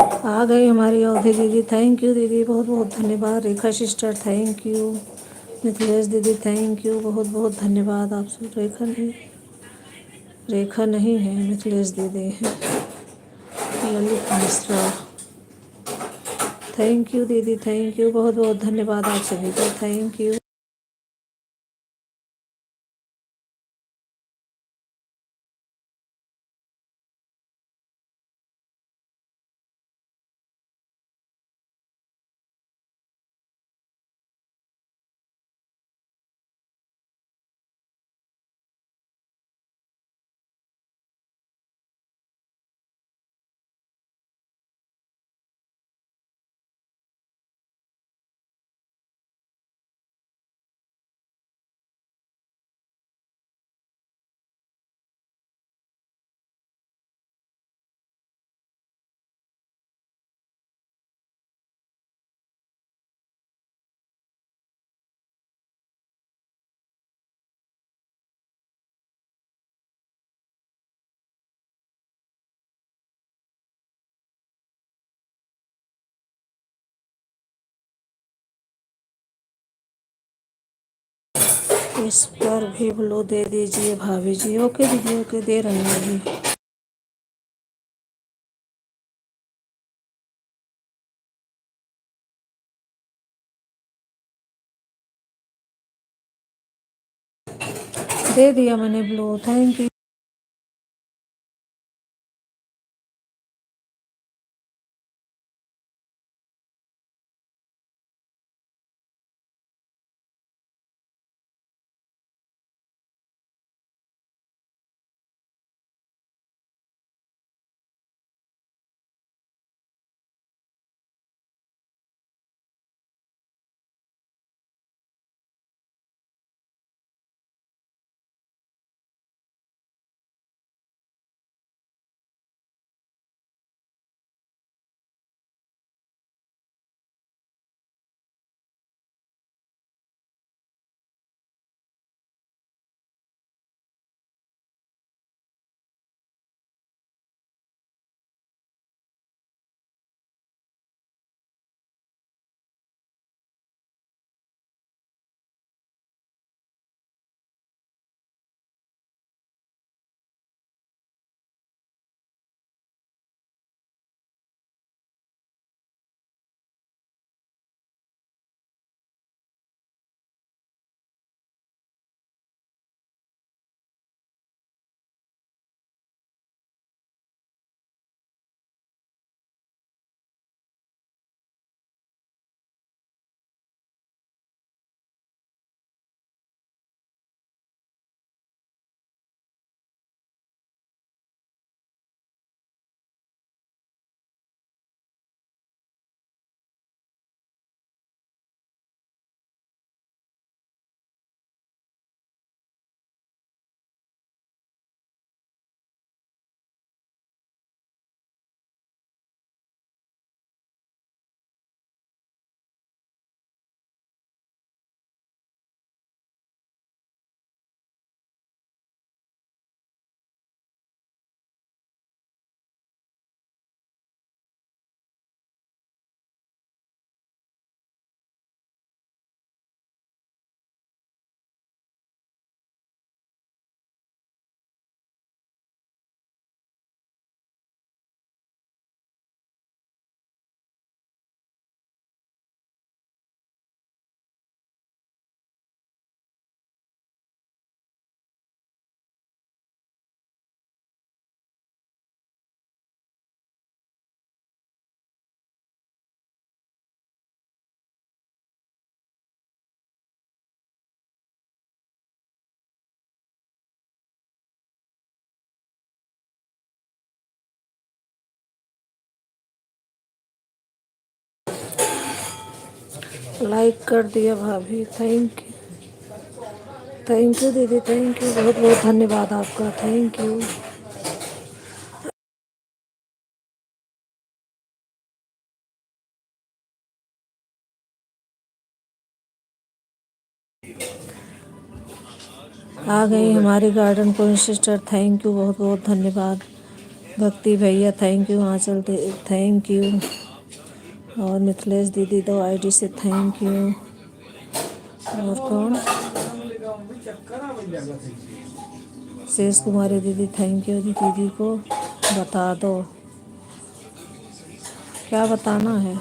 आ गई हमारी अवधि दीदी, थैंक यू दीदी, बहुत बहुत धन्यवाद। रेखा सिस्टर थैंक यू। मिथिलेश दीदी थैंक यू, बहुत बहुत धन्यवाद आप सब। रेखा नहीं है, मिथिलेश दीदी हैं। ललित मिश्रा थैंक यू दीदी, थैंक यू, बहुत बहुत धन्यवाद आप सभी का, थैंक यू। इस पर भी ब्लू दे दीजिए भाभी जी। ओके दीदी, ओके, दे रहे हैं अभी। दे दिया मैंने ब्लू, थैंक यू। लाइक कर दिया भाभी, थैंक यू। थैंक यू दीदी, थैंक यू, बहुत बहुत धन्यवाद आपका, थैंक यू। आ गई हमारी garden queen sister, thank you, बहुत बहुत धन्यवाद। भक्ति भैया thank you, Aanchal thank you, और मिथिलेश दीदी 2 आईडी से थैंक यू। और कौन, शेष कुमारी दीदी थैंक यू। दीदी को बता दो क्या बताना है।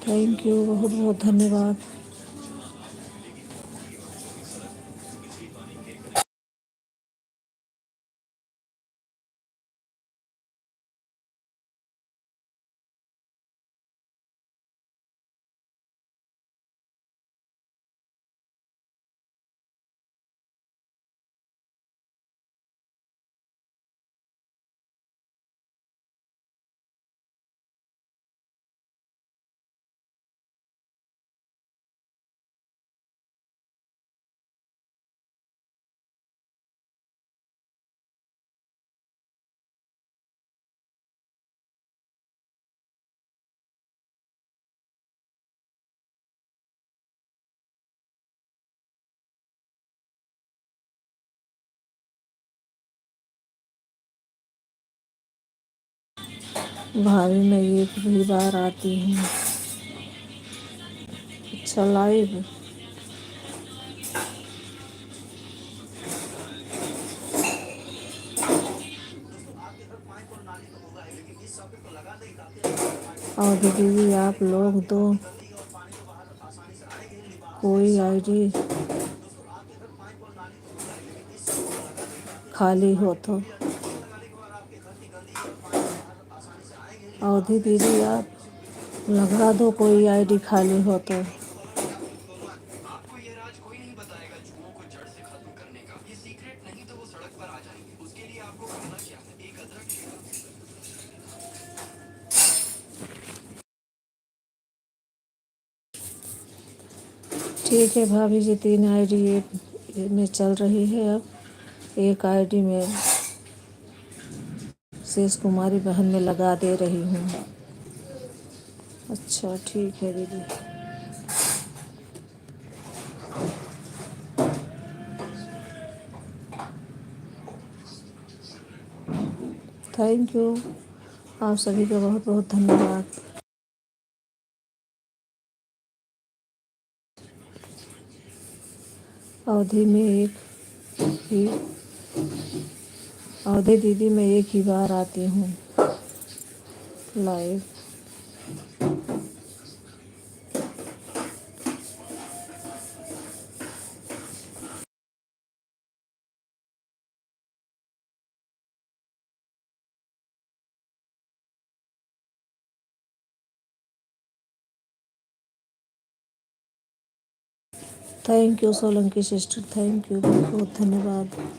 थैंक यू, बहुत बहुत धन्यवाद। भाभी मैं एक भी बार आती हूँ। अच्छा लाइव। और दीदी आप लोग तो कोई आईडी खाली हो तो, अवधि दीदी आप लगा दो कोई आईडी खाली हो तो। ठीक है भाभी जी, 3 आईडी एक में चल रही है। अब एक आईडी में शेष कुमारी बहन में लगा दे रही हूँ। अच्छा ठीक है दीदी। थैंक यू, आप सभी का बहुत बहुत धन्यवाद। अवधि में एक ही अवधि दीदी मैं एक ही बार आती हूँ live. Thank you Solanki sister, thank you, बहुत बहुत धन्यवाद।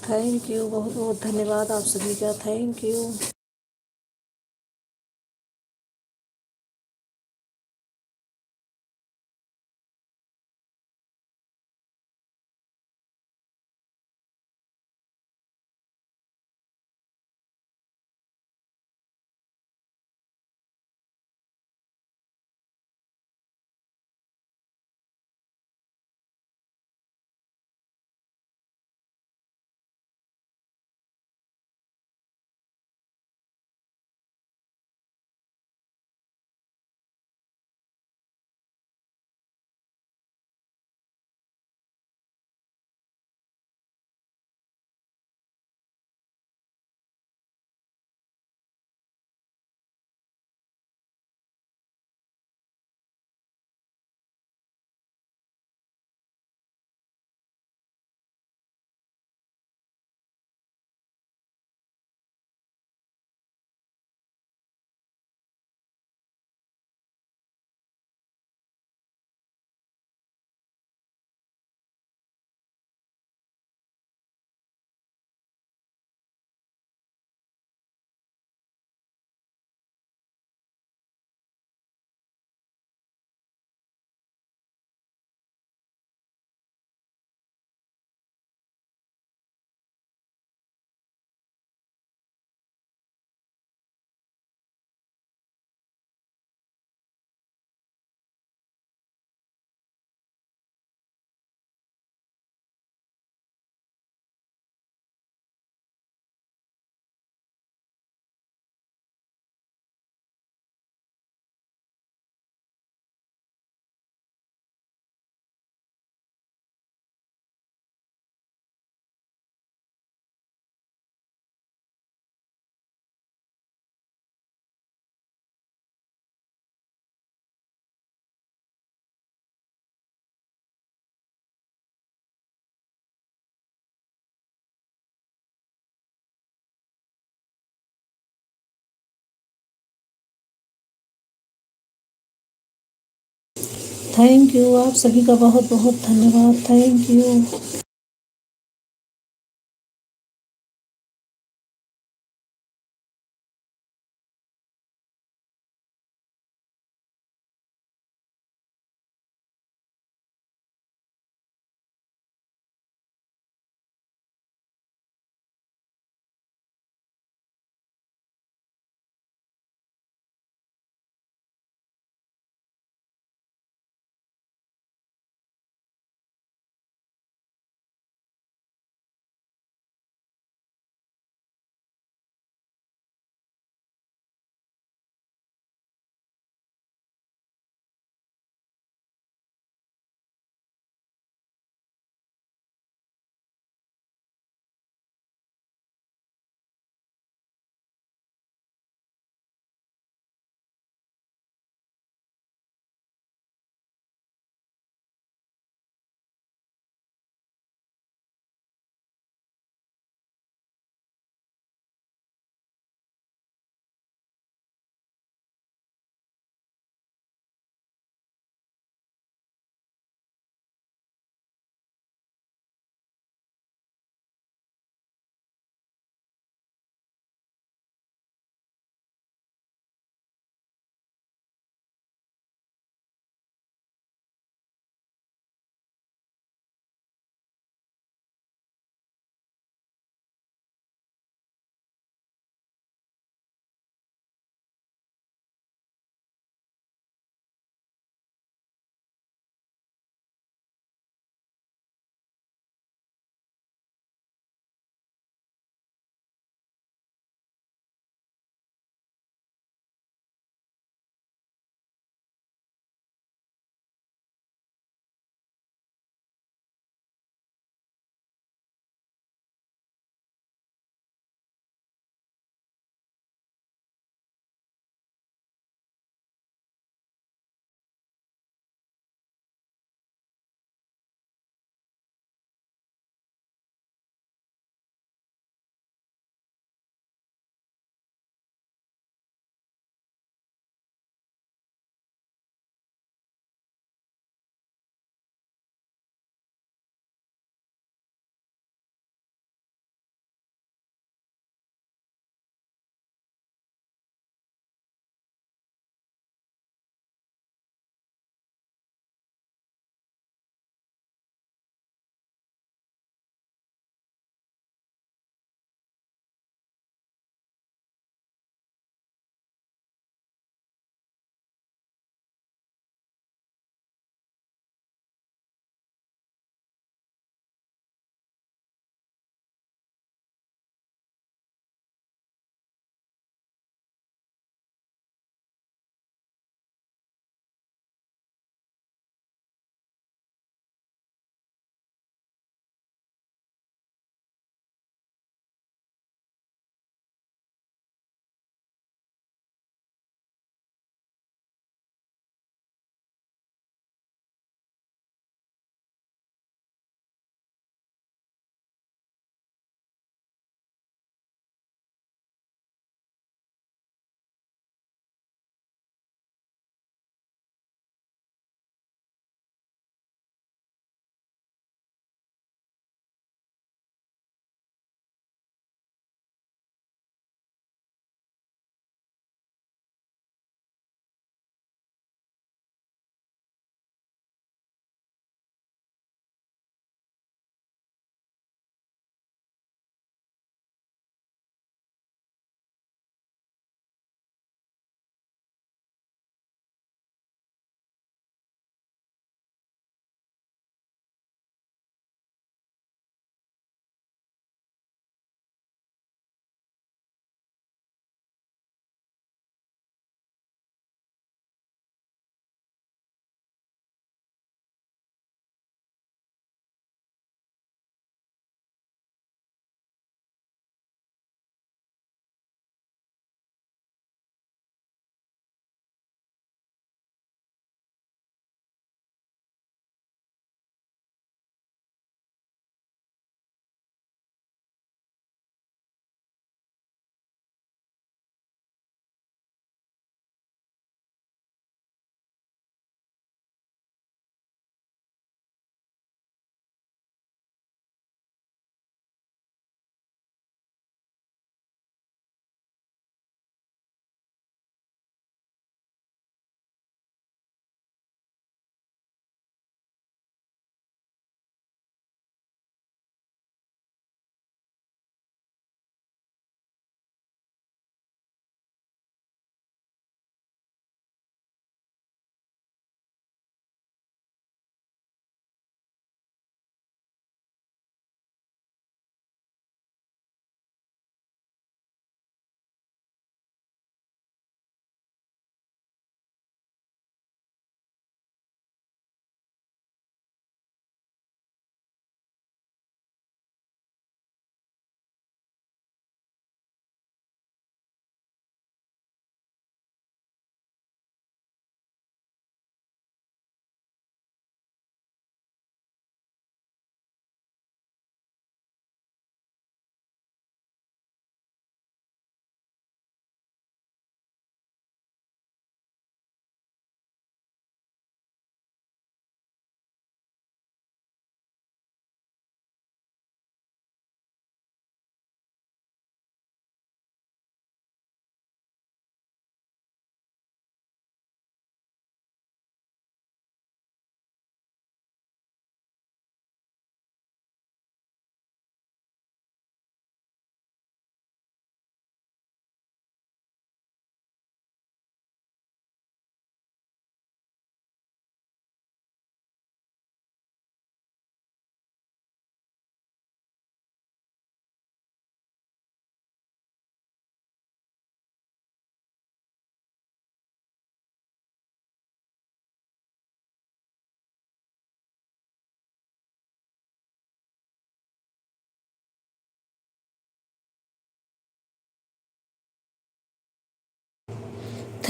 थैंक यू, बहुत बहुत धन्यवाद आप सभी का, थैंक यू। थैंक यू, आप सभी का बहुत बहुत धन्यवाद। Thank you.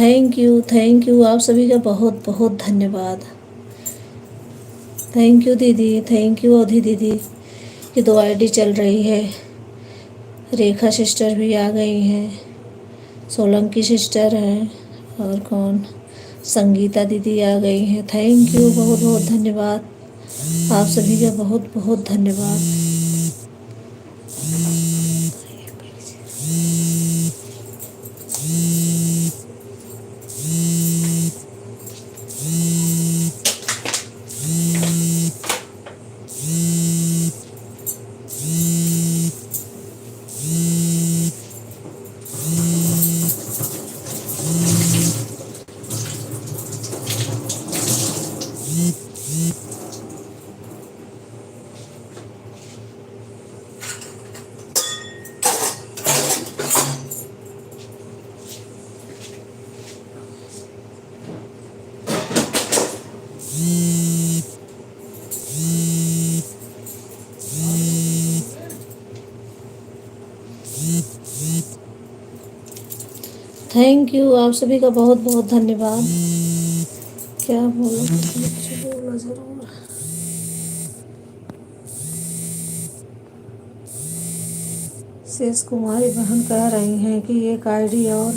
थैंक यू, आप सभी का बहुत बहुत धन्यवाद। थैंक यू दीदी, थैंक यू अवधि दीदी की 2 आईडी चल रही है। रेखा सिस्टर भी आ गई हैं, सोलंकी सिस्टर हैं, और कौन, संगीता दीदी आ गई हैं। थैंक यू, बहुत बहुत धन्यवाद, आप सभी का बहुत बहुत धन्यवाद। थैंक यू, आप सभी का बहुत बहुत धन्यवाद। क्या बोलो, कुछ बोलो ज़रूर। शेष कुमारी बहन कह रही हैं कि एक आईडी और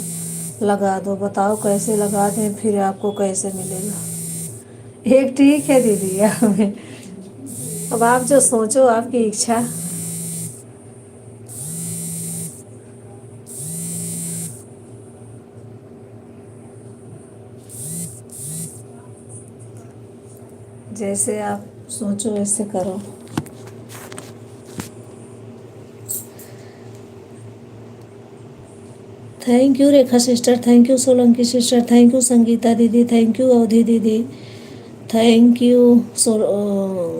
लगा दो, बताओ कैसे लगा दें, फिर आपको कैसे मिलेगा। एक ठीक है दीदी, अब आप जो सोचो, आपकी इच्छा। जैसे आप सोचो वैसे करो। Thank you Rekha sister, thank you Solanki sister, thank you Sangeeta दीदी, थैंक यू अवधि दीदी, thank you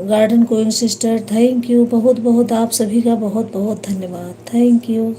garden queen sister, thank you बहुत बहुत, आप सभी का बहुत बहुत धन्यवाद। Thank you.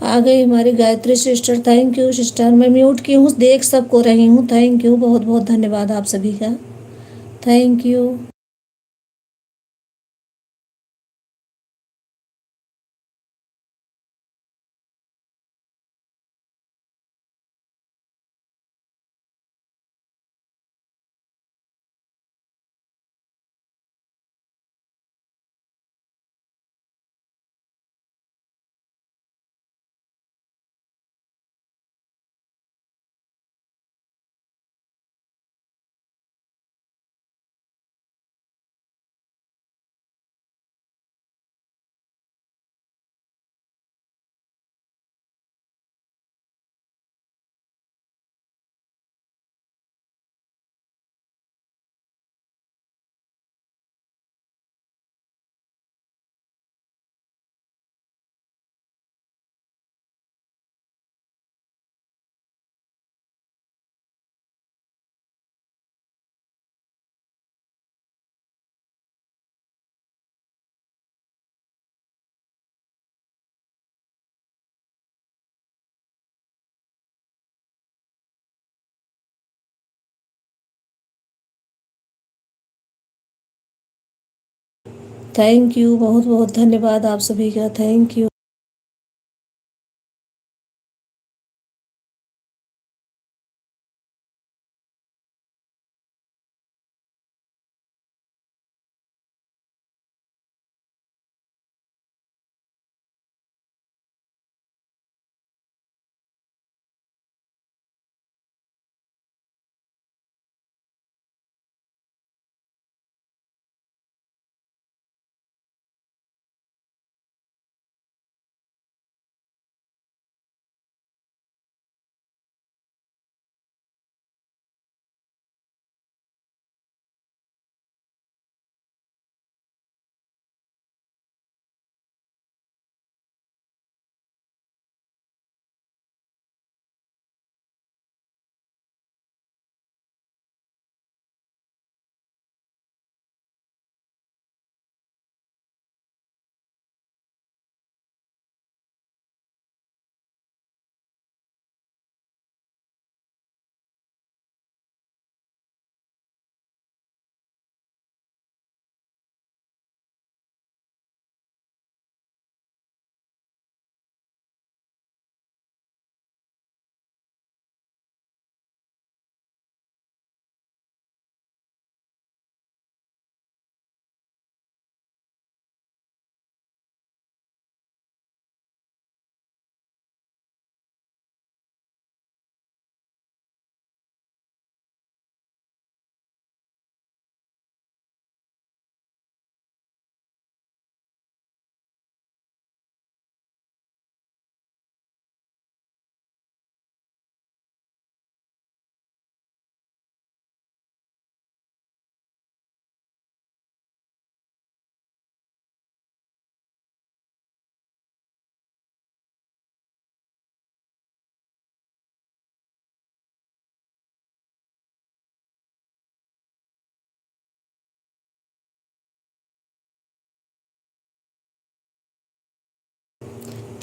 आ गई हमारी Gayatri sister. Thank you sister. मैं म्यूट की हूँ, देख सबको रही हूँ। थैंक यू, बहुत बहुत धन्यवाद आप सभी का। Thank you. थैंक यू, बहुत बहुत धन्यवाद आप सभी का। Thank you.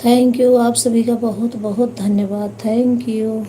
थैंक यू, आप सभी का बहुत बहुत धन्यवाद। Thank you.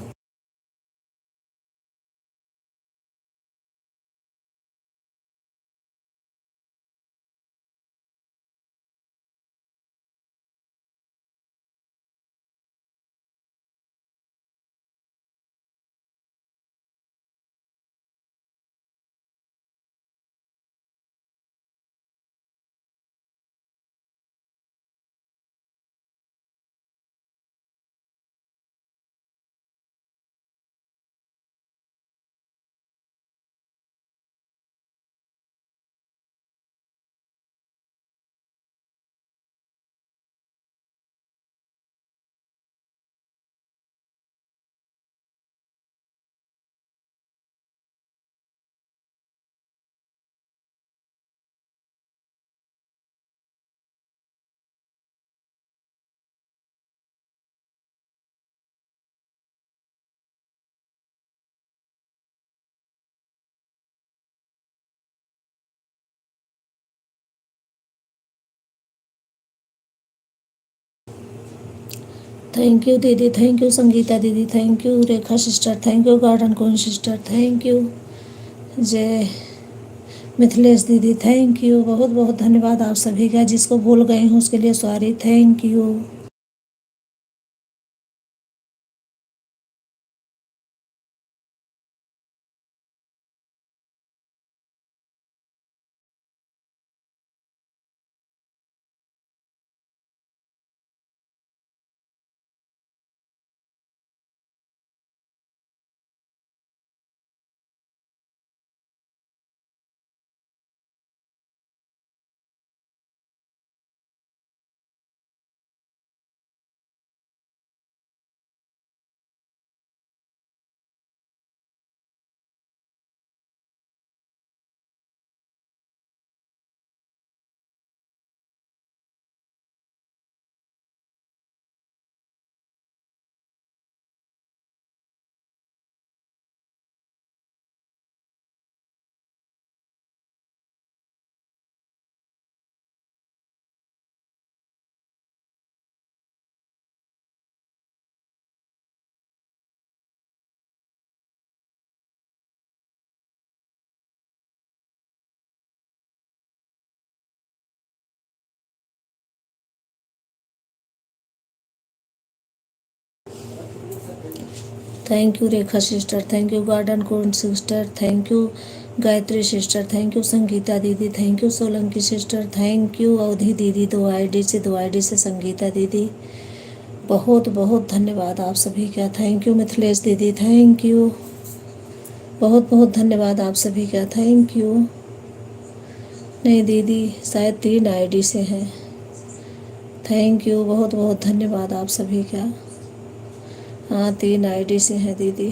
थैंक यू दीदी, थैंक यू संगीता दीदी, thank you Rekha sister, thank you garden queen sister, thank you जय मिथिलेश दीदी, थैंक यू। बहुत बहुत धन्यवाद आप सभी का। जिसको भूल गई हूँ उसके लिए sorry, thank you. Thank you Rekha sister, thank you garden queen sister, thank you Gayatri sister, thank you Sangeeta दीदी, thank you Solanki sister, thank you Avadhi दीदी, 2 आईडी से संगीता दीदी। बहुत बहुत धन्यवाद आप सभी का। थैंक यू मिथिलेश दीदी, थैंक यू। बहुत बहुत धन्यवाद आप सभी का, थैंक यू। नहीं दीदी, शायद 3 आईडी से हैं। थैंक यू, बहुत बहुत धन्यवाद आप सभी का। हाँ, 3 आईडी से हैं दीदी।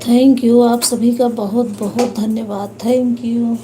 थैंक यू, आप सभी का बहुत बहुत धन्यवाद। Thank you.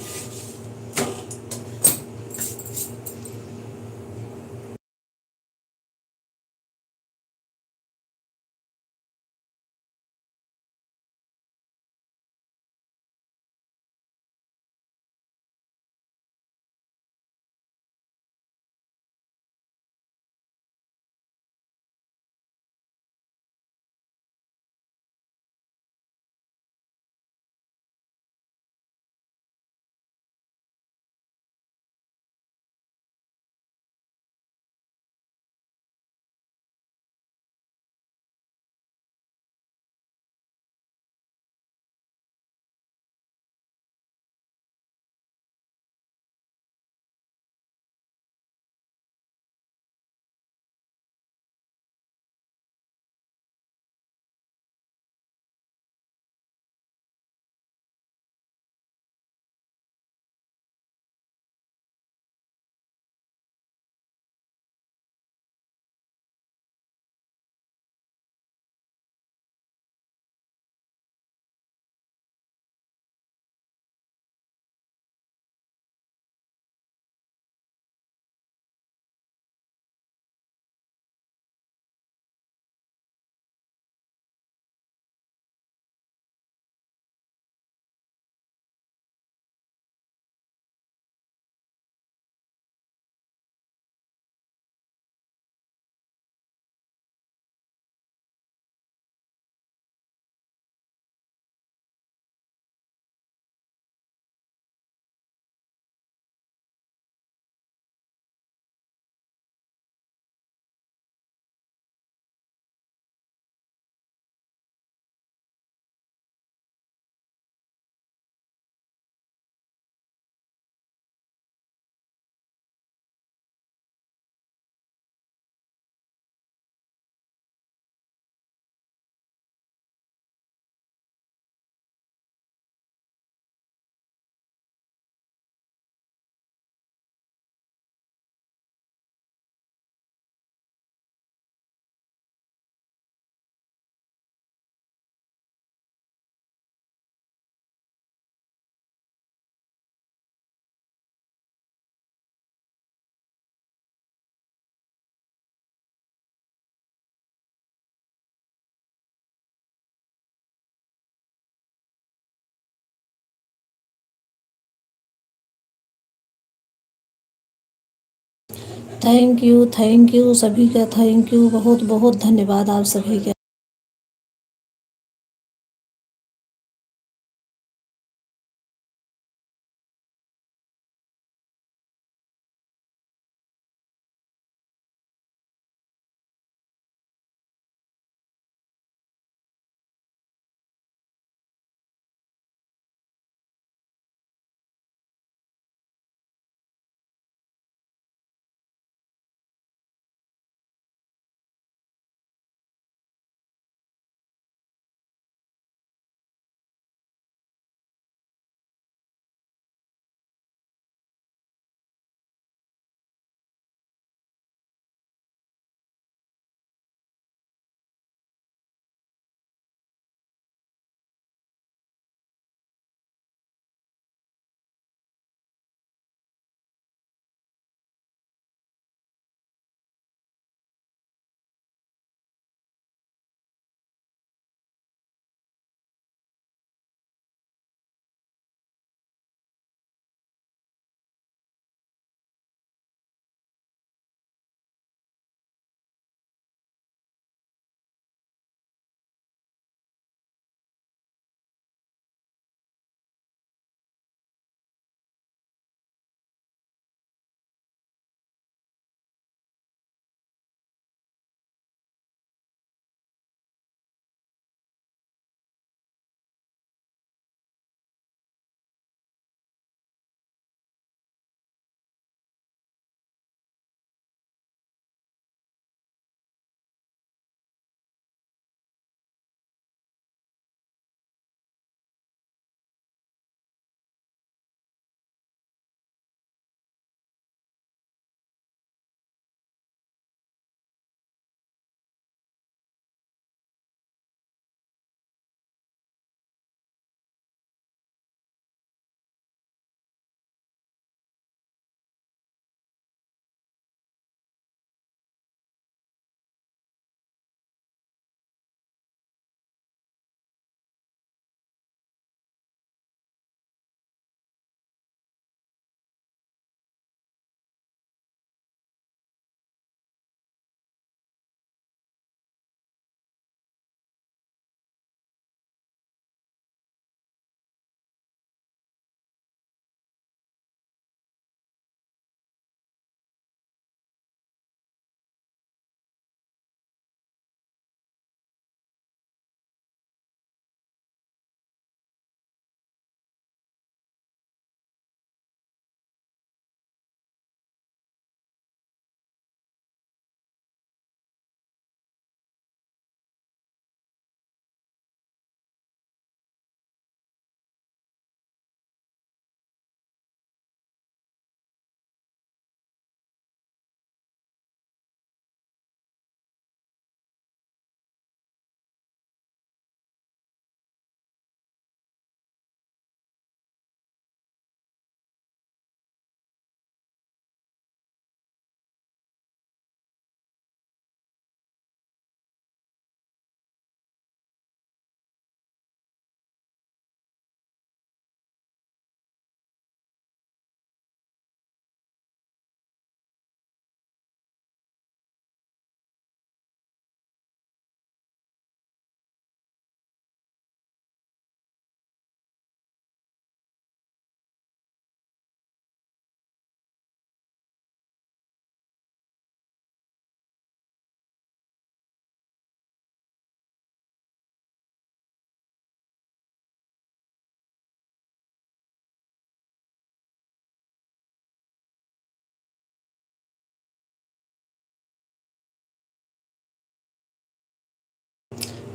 थैंक यू सभी का, थैंक यू, बहुत बहुत धन्यवाद आप सभी का।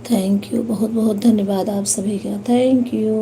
थैंक यू, बहुत बहुत धन्यवाद आप सभी का, थैंक यू।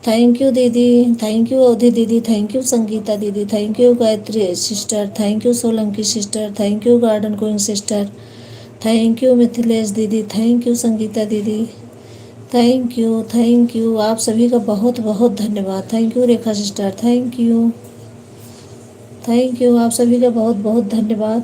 थैंक यू दीदी, थैंक यू अवधि दीदी, थैंक यू संगीता दीदी, thank you Gayatri sister, thank you Solanki sister, thank you garden queen sister, thank you Mithilesh दीदी, थैंक यू संगीता दीदी, थैंक यू आप सभी का बहुत बहुत धन्यवाद। Thank you Rekha sister, thank you आप सभी का बहुत बहुत धन्यवाद।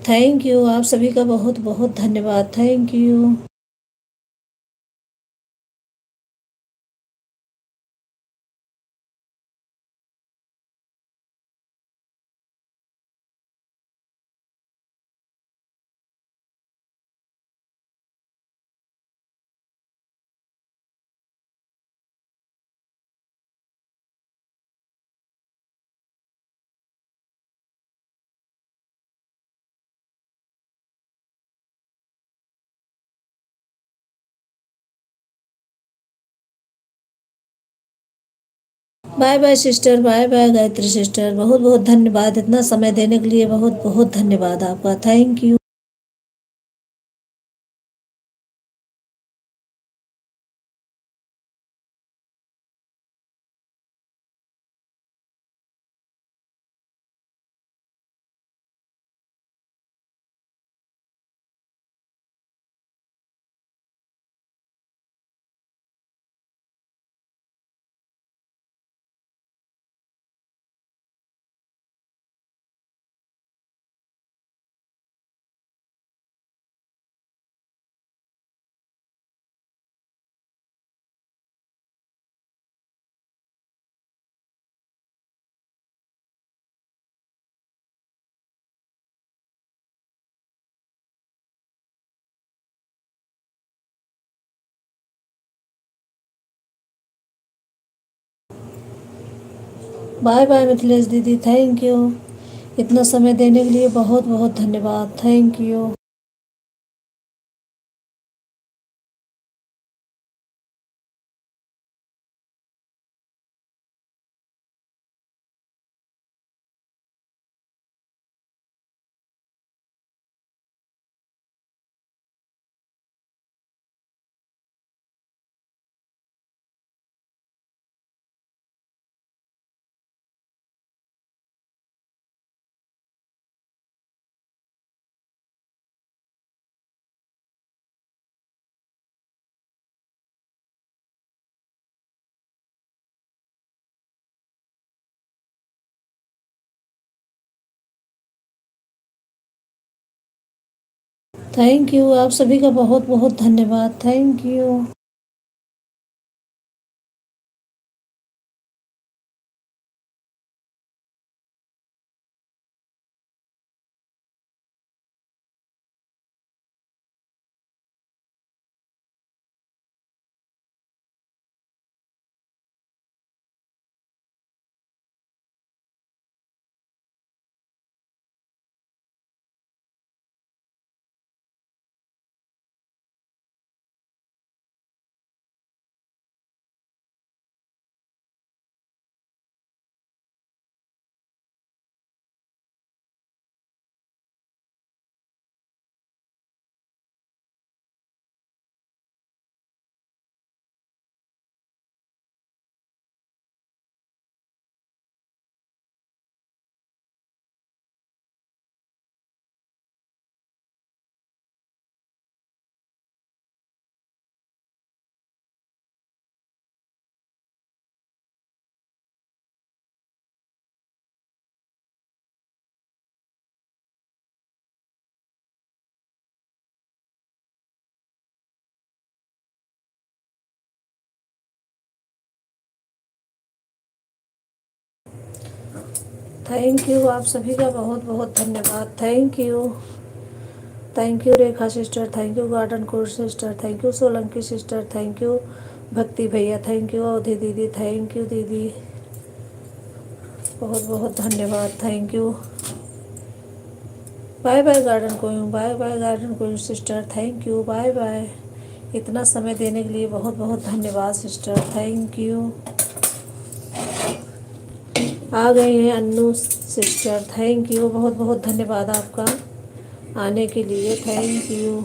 थैंक यू आप सभी का बहुत बहुत धन्यवाद। Thank you. Bye bye sister, bye bye Gayatri sister, बहुत बहुत धन्यवाद। इतना समय देने के लिए बहुत बहुत धन्यवाद आपका। Thank you. Bye bye Mithilesh दीदी, थैंक यू। इतना समय देने के लिए बहुत बहुत धन्यवाद। Thank you. थैंक यू, आप सभी का बहुत बहुत धन्यवाद। Thank you. थैंक यू, आप सभी का बहुत बहुत धन्यवाद। Thank you. Thank you Rekha sister, thank you garden course sister, thank you Solanki sister, thank you भक्ति भैया, थैंक यू अवधि दीदी, थैंक यू दीदी, बहुत बहुत धन्यवाद। Thank you. Bye bye garden queen, bye bye garden queen sister, thank you, bye bye. इतना समय देने के लिए बहुत बहुत धन्यवाद सिस्टर, थैंक यू। आ गई हैं अन्नू सिस्टर, थैंक यू, बहुत बहुत धन्यवाद आपका आने के लिए, थैंक यू।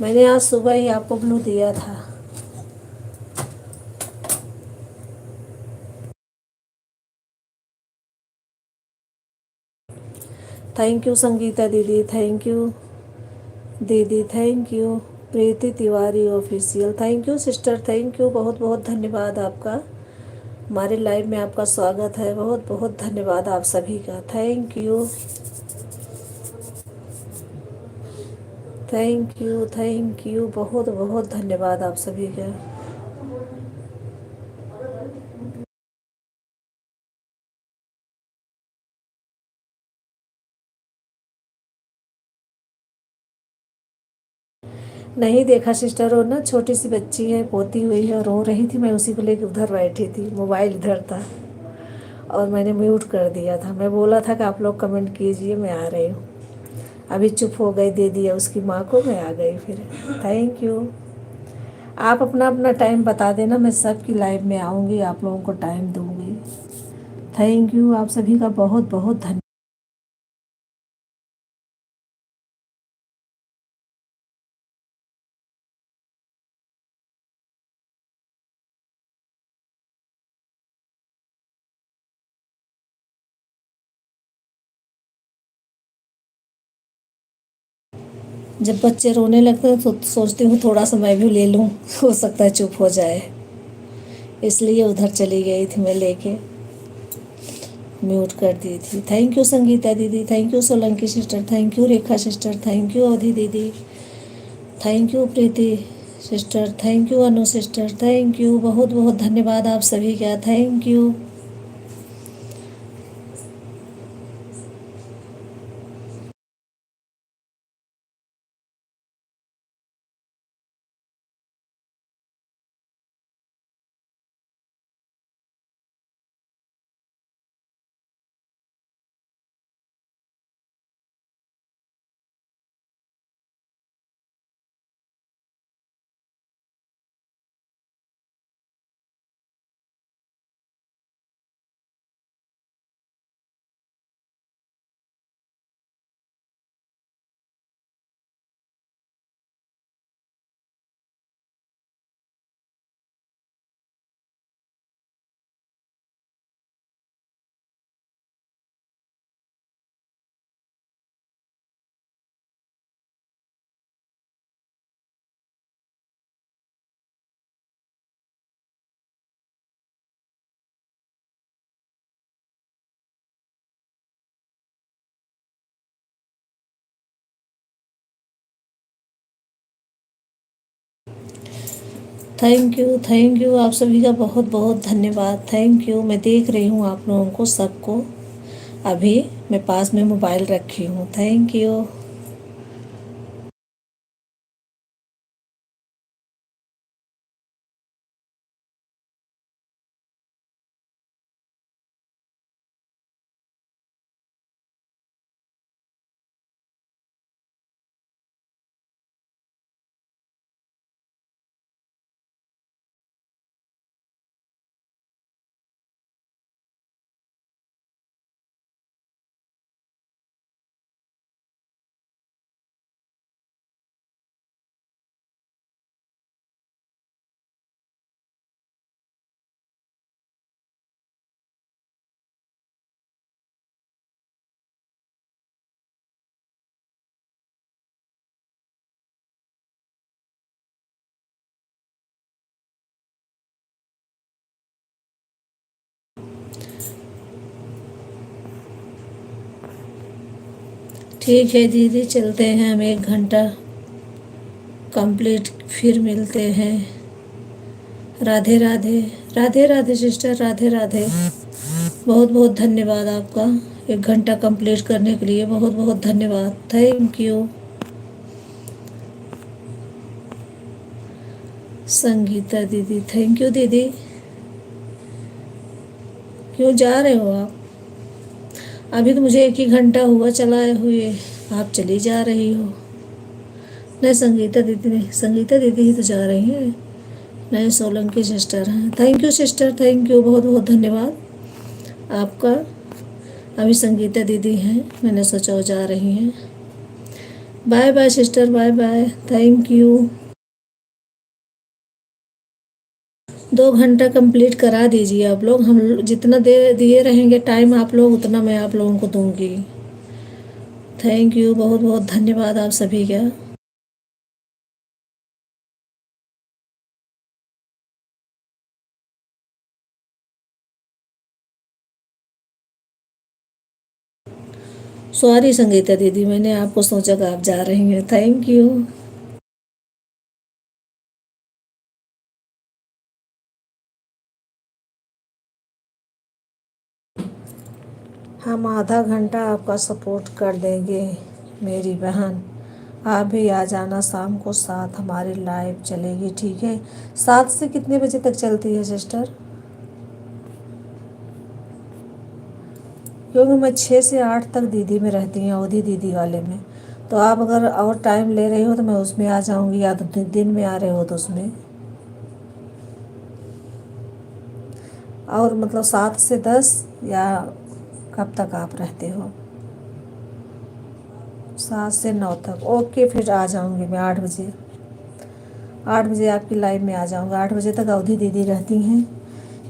मैंने आज सुबह ही आपको ब्लू दिया था। थैंक यू संगीता दीदी, थैंक यू दीदी, thank you. Preeti Tiwari official, thank you sister, thank you, बहुत बहुत धन्यवाद आपका। हमारे लाइव में आपका स्वागत है, बहुत बहुत धन्यवाद आप सभी का, thank you. Thank you, thank you, बहुत बहुत धन्यवाद आप सभी का। नहीं देखा सिस्टर, और ना छोटी सी बच्ची है, पोती हुई है, रो रही थी, मैं उसी को लेकर उधर बैठी थी, मोबाइल इधर था और मैंने म्यूट कर दिया था। मैं बोला था कि आप लोग कमेंट कीजिए, मैं आ रही हूँ। अभी चुप हो गई, दे दिया उसकी माँ को, मैं आ गई फिर। Thank you. आप अपना अपना टाइम बता देना, मैं सबकी लाइव में आऊँगी, आप लोगों को टाइम दूँगी। थैंक यू, आप सभी का बहुत बहुत धन्यवाद। जब बच्चे रोने लगते हैं तो सोचती हूँ थोड़ा सा मैं भी ले लूँ, हो सकता है चुप हो जाए, इसलिए उधर चली गई थी मैं लेके, म्यूट कर दी थी। थैंक यू संगीता दीदी, thank you Solanki sister, thank you Rekha sister, thank you Avadhi दीदी, thank you Preeti sister, thank you Anu sister, thank you, बहुत बहुत धन्यवाद आप सभी का, थैंक यू। थैंक यू आप सभी का बहुत बहुत धन्यवाद। Thank you. मैं देख रही हूँ आप लोगों को सबको। अभी मैं पास में मोबाइल रखी हूँ। Thank you. ठीक है दीदी, चलते हैं हम। 1 घंटा कंप्लीट, फिर मिलते हैं। राधे राधे। राधे राधे सिस्टर, राधे राधे। बहुत बहुत धन्यवाद आपका। 1 घंटा कंप्लीट करने के लिए बहुत बहुत धन्यवाद। Thank you. संगीता दीदी, थैंक यू दीदी। क्यों जा रहे हो आप? अभी तो मुझे 1 ही घंटा हुआ चलाए हुए, आप चली जा रही हो। नहीं संगीता दीदी नहीं, संगीता दीदी ही तो जा रही हैं। नहीं, सोलंकी सिस्टर हैं। Thank you sister, thank you, बहुत बहुत धन्यवाद आपका। अभी संगीता दीदी हैं, मैंने सोचा वो जा रही हैं। Bye bye sister, bye bye. Thank you. 2 घंटा कंप्लीट करा दीजिए आप लोग। हम जितना दे दिए रहेंगे टाइम आप लोग, उतना मैं आप लोगों को दूंगी। थैंक यू, बहुत बहुत धन्यवाद आप सभी का। सॉरी संगीता दीदी, मैंने आपको सोचा कि आप जा रही हैं। Thank you. हम आधा घंटा आपका सपोर्ट कर देंगे मेरी बहन। आप भी आ जाना शाम को 7, हमारी लाइव चलेगी, ठीक है? 7 से कितने बजे तक चलती है सिस्टर? क्योंकि मैं 6 से 8 तक दीदी में रहती हूँ, अवधि दीदी वाले में। तो आप अगर और टाइम ले रही हो तो मैं उसमें आ जाऊँगी, या तो दिन में आ रहे हो तो उसमें। और मतलब 7 से 10, या कब तक आप रहते हो? 7 से 9 तक, ओके। फिर आ जाऊँगी मैं 8 बजे। 8 बजे आपकी लाइव में आ जाऊँगा। 8 बजे तक अवधि दीदी रहती हैं,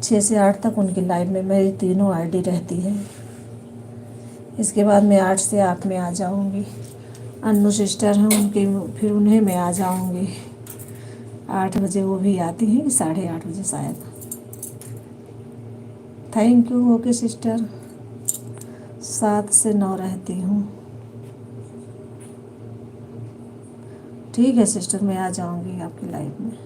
6 से 8 तक उनकी लाइव में मेरी तीनों आईडी रहती है। इसके बाद मैं 8 से आप में आ जाऊँगी। अन्नू सिस्टर हैं उनके, फिर उन्हें मैं आ जाऊँगी 8 बजे। वो भी आती हैं 8:30 बजे शायद। Thank you. ओके सिस्टर, 7 से 9 रहती हूँ। ठीक है सिस्टर, मैं आ जाऊँगी आपकी लाइव में।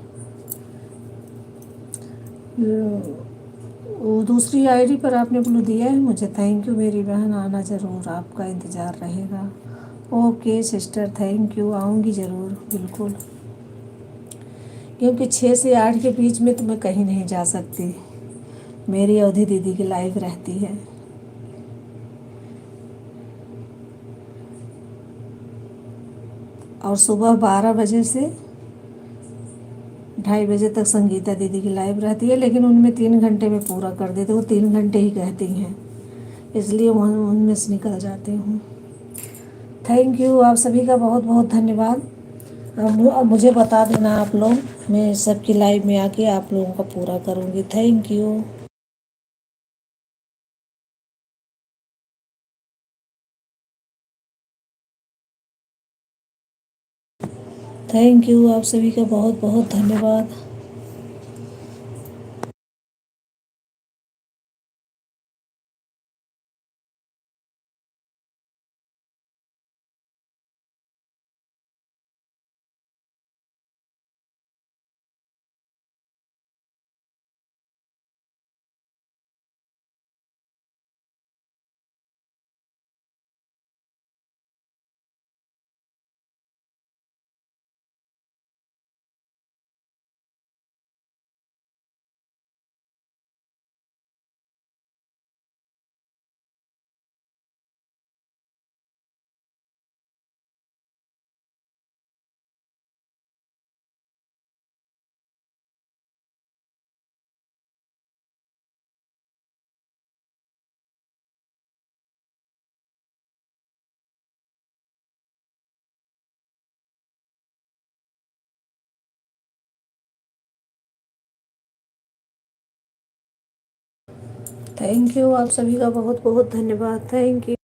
वो दूसरी आईडी पर आपने ब्लू दिया है मुझे। थैंक यू मेरी बहन, आना ज़रूर, आपका इंतज़ार रहेगा। ओके सिस्टर, थैंक यू, आऊँगी ज़रूर, बिल्कुल। क्योंकि 6 से 8 के बीच में तो मैं कहीं नहीं जा सकती, मेरी अवधि दीदी की लाइव रहती है। और सुबह 12 बजे से 2:30 बजे तक संगीता दीदी की लाइव रहती है, लेकिन उनमें 3 घंटे में पूरा कर देते, वो 3 घंटे ही कहती हैं, इसलिए वहाँ उनमें से निकल जाती हूँ। थैंक यू आप सभी का, बहुत बहुत धन्यवाद। अब मुझे बता देना आप लोग, मैं सबकी लाइव में आके आप लोगों का पूरा करूँगी। Thank you. थैंक यू आप सभी का, बहुत बहुत धन्यवाद। थैंक यू, आप सभी का बहुत बहुत धन्यवाद। Thank you.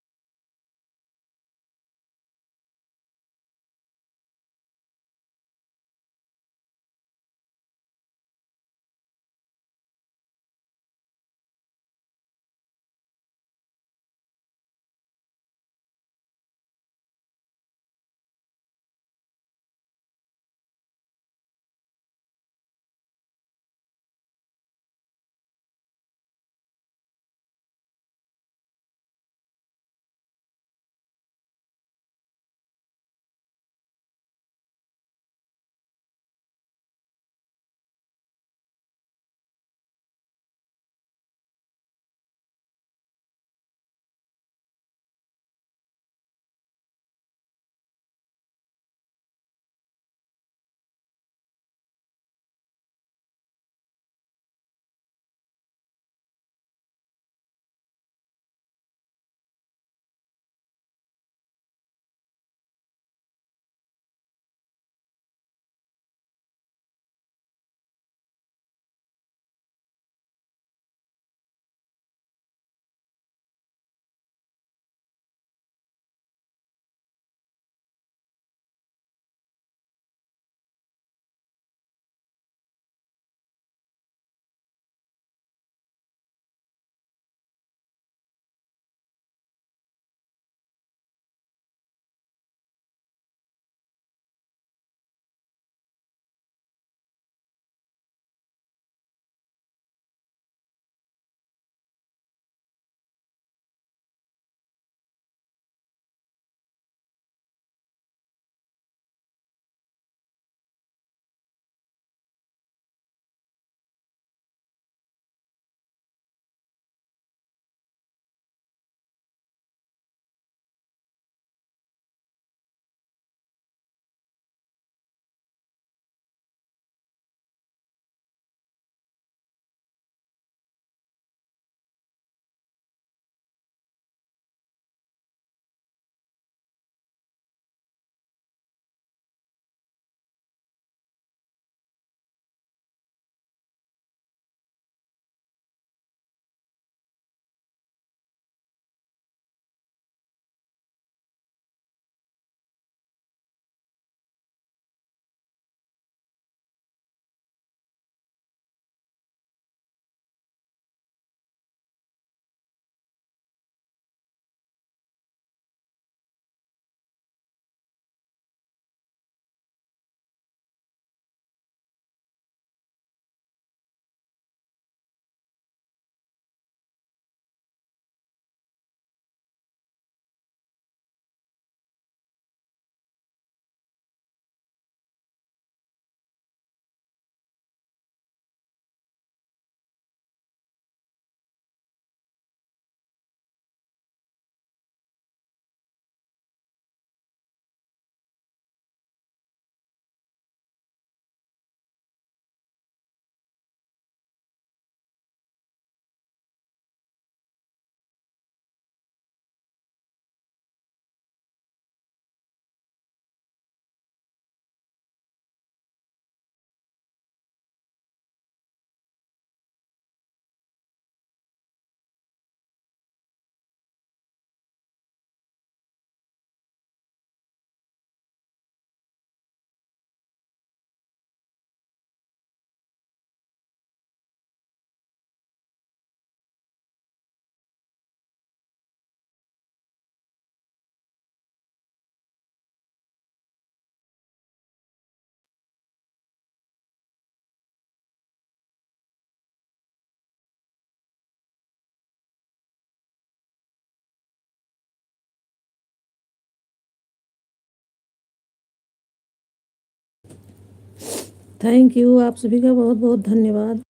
थैंक यू, आप सभी का बहुत बहुत धन्यवाद।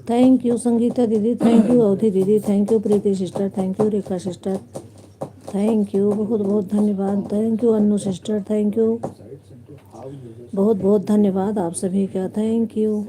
थैंक यू संगीता दीदी, थैंक यू अवधि दीदी, thank you Preeti sister, thank you Rekha sister, thank you, बहुत बहुत धन्यवाद, thank you Annu sister, thank you, बहुत बहुत धन्यवाद आप सभी का, थैंक यू।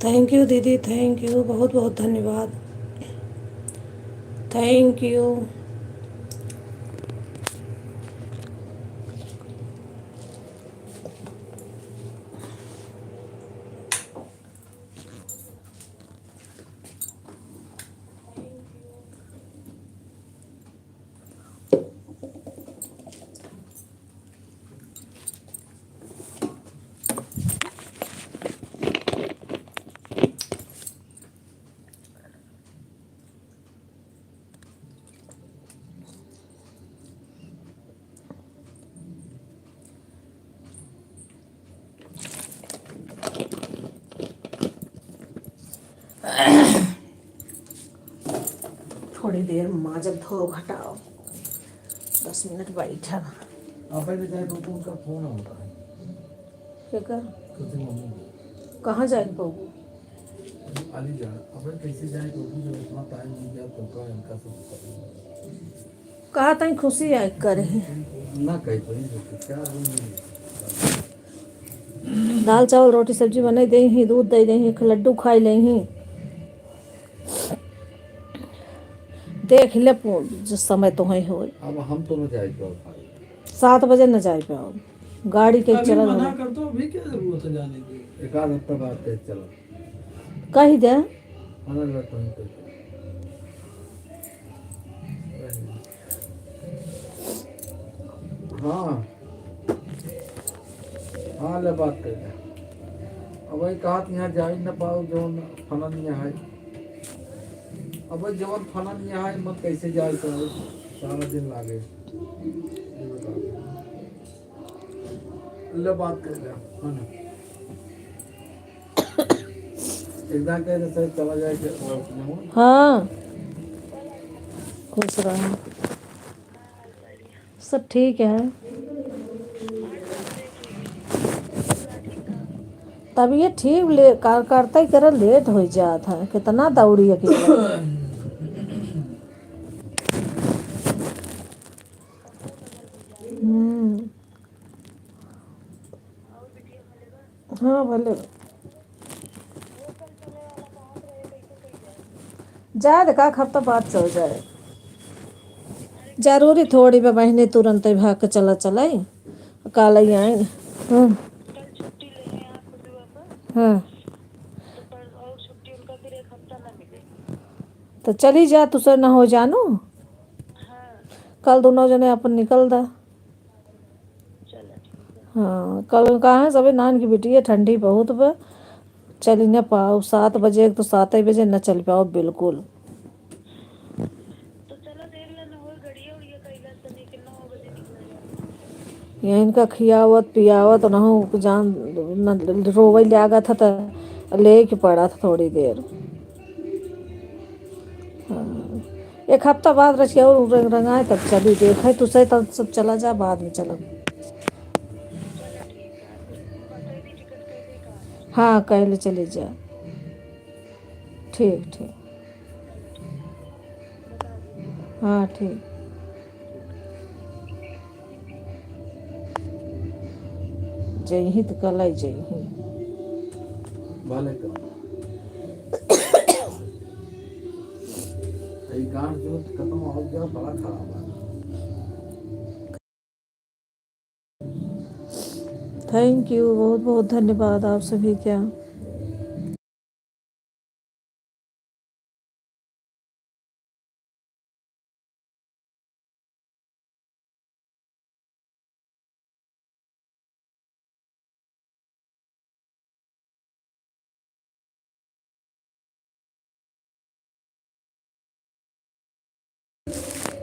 थैंक यू दीदी, थैंक यू, बहुत बहुत धन्यवाद, थैंक यू। थोड़ी देर माँ जब धो घटाओ, 10 मिनट बैठा आप पहले जाए तो उनका फोन होता है क्या कर कैसे मम्मी कहाँ जाए बहू अली जा अपन कैसे जाए तो जब इतना टाइम नहीं गया तो का इनका सब करेंगे कहा तई खुशी आए करे ना कहीं तो नहीं क्या बोलूं दाल चावल रोटी सब्जी बनाई दे ही, दूध दे दे ही, लड्डू खाई ले ही, देख ले जिस समय तुम्हें हो। अब हम तो न जाए तो 7 बजे न जाए पाओ, गाड़ी के अभी चलल मना हो। कर दो, अभी क्या जरूरत है जाने की। एक आध हफ्ता बाद तेज चलो, कही दे। मना लगता हूँ तो हाँ हाँ ले बात कर ले। अब वही कहा यहाँ जा ही न पाओ जो फलन यहाँ है। अब वही जवन फलन यहाँ है मत कैसे जाए तो सारा दिन लागे। ये बता दे। ले बात कर ले है ना। एकदम कह रहे चला जाए कि हाँ खुश रहो, सब ठीक है। तबीयत ठीक ले करते कर लेट हो जात है, कितना दौड़ी अकेले। हाँ भले जाए देखा हफ्ता बाद चल जाए। जरूरी थोड़ी बे महीने तुरंत ही भाग के चला चला कल ही आए। हाँ हाँ तो चली जा, तुझसे ना हो जानू। कल दोनों जने अपन निकल दा। हाँ कल कहाँ है सभी नान की बेटी है, ठंडी बहुत बा, चल ही न पाओ। 7 बजे तो 7 ही बजे न चल पाओ बिल्कुल। यहाँ इनका खियावत पियावत न हो जान न रोवे लगा था तो ले के पड़ा था थोड़ी देर। हाँ 1 हफ्ता बाद रचिया और रंग रंगाए तब चली देखे तुझसे तब सब चला जा बाद में चलो। हाँ कहले चले जा। ठीक ठीक। हाँ ठीक। जय हिंद कल जय हिंद। भले करो गांठ जो खत्म हो गया बड़ा खराब है। थैंक यू, बहुत बहुत धन्यवाद आप सभी का।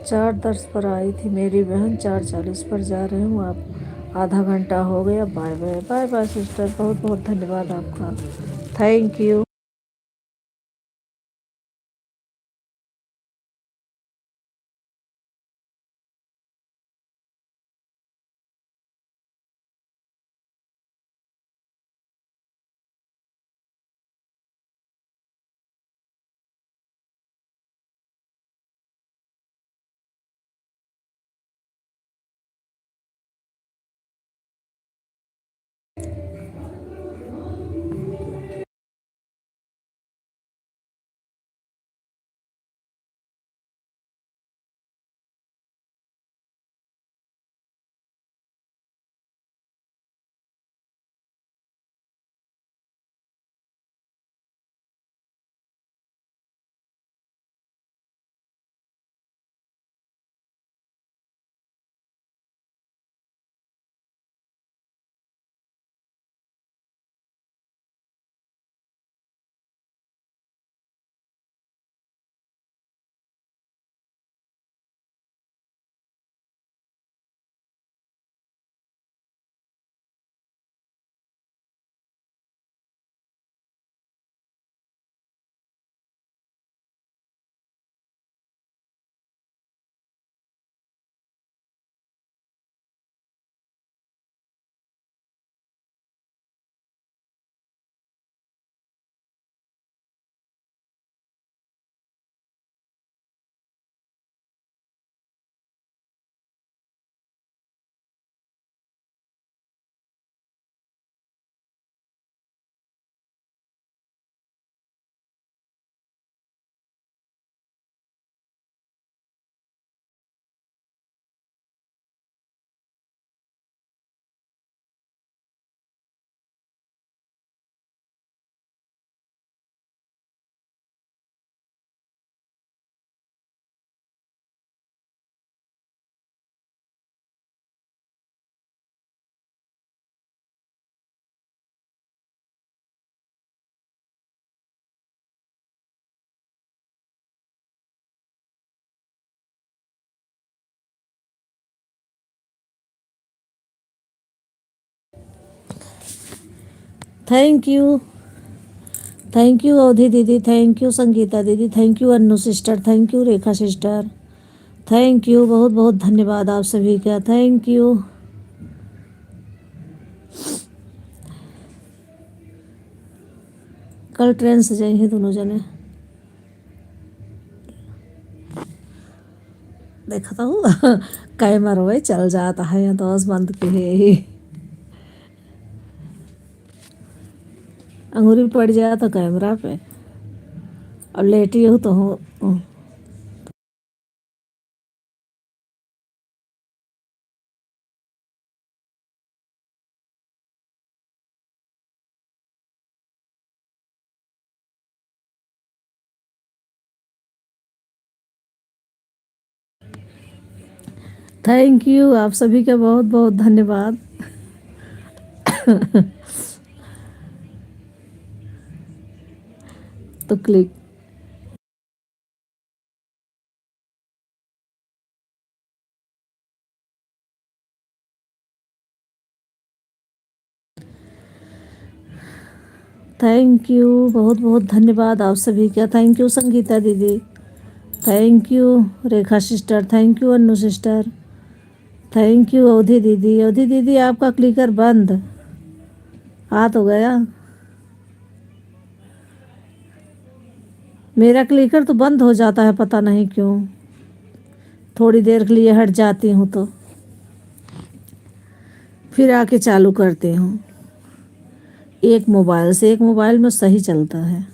चार 10 पर आई थी मेरी बहन, 4:40 पर जा रही हूँ। आप आधा घंटा हो गया। Bye bye bye bye sister, बहुत बहुत धन्यवाद आपका। Thank you. Thank you Avadhi दीदी, थैंक यू संगीता दीदी, thank you Annu sister, thank you Rekha sister, thank you, बहुत बहुत धन्यवाद आप सभी का, थैंक यू। कल ट्रेन से जाएंगे दोनों जने, देखा था हूँ कैमरा वही चल जाता है या तो बंद के है ही, अंगूरी पड़ जाए तो कैमरा पे, और लेटी हूँ तो हूँ। थैंक यू आप सभी का बहुत बहुत धन्यवाद। तो क्लिक, थैंक यू, बहुत बहुत धन्यवाद आप सभी का, थैंक यू संगीता दीदी, thank you Rekha sister, thank you Annu sister, thank you Avadhi दीदी आपका क्लिकर बंद आ तो गया, मेरा क्लिकर तो बंद हो जाता है पता नहीं क्यों, थोड़ी देर के लिए हट जाती हूँ तो फिर आके चालू करती हूँ। एक मोबाइल में सही चलता है।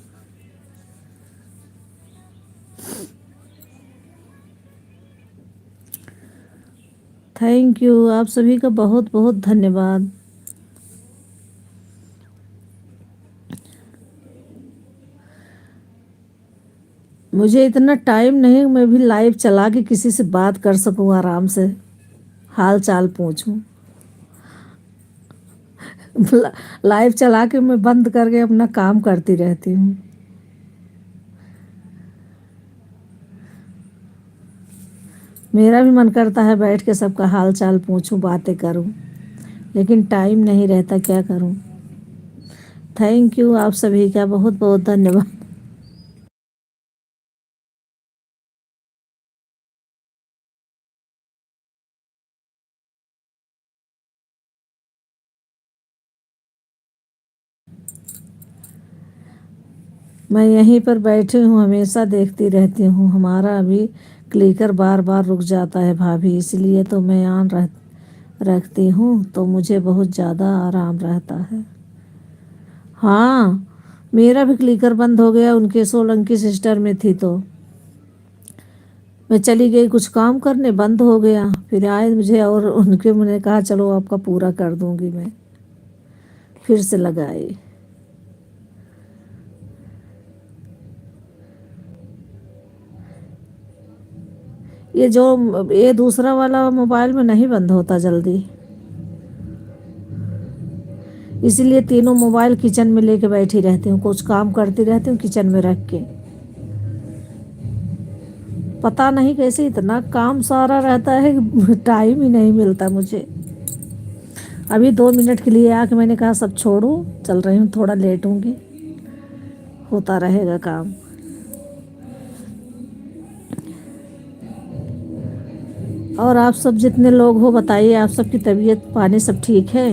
थैंक यू आप सभी का बहुत बहुत धन्यवाद। मुझे इतना टाइम नहीं मैं भी लाइव चला के किसी से बात कर सकूं, आराम से हाल चाल पूछूं। लाइव चला के मैं बंद करके अपना काम करती रहती हूँ। मेरा भी मन करता है बैठ के सबका हाल चाल पूछूं, बातें करूं, लेकिन टाइम नहीं रहता, क्या करूं। थैंक यू आप सभी का बहुत बहुत धन्यवाद। मैं यहीं पर बैठी हूँ, हमेशा देखती रहती हूँ। हमारा अभी क्लिकर बार बार रुक जाता है भाभी, इसलिए तो मैं ऑन रखती हूँ, तो मुझे बहुत ज़्यादा आराम रहता है। हाँ, मेरा भी क्लिकर बंद हो गया, उनके सोलंकी सिस्टर में थी तो मैं चली गई कुछ काम करने, बंद हो गया, फिर आए मुझे और उनके, मैंने कहा चलो आपका पूरा कर दूंगी मैं, फिर से लगाई। ये दूसरा वाला मोबाइल में नहीं बंद होता जल्दी, इसीलिए तीनों मोबाइल किचन में लेके बैठी रहती हूँ, कुछ काम करती रहती हूँ किचन में रख के। पता नहीं कैसे इतना काम सारा रहता है, टाइम ही नहीं मिलता मुझे। अभी 2 मिनट के लिए आके मैंने कहा सब छोड़ो, चल रही हूँ, थोड़ा लेट होंगी, होता रहेगा काम। और आप सब जितने लोग हो बताइए, आप सबकी तबीयत पानी सब ठीक है?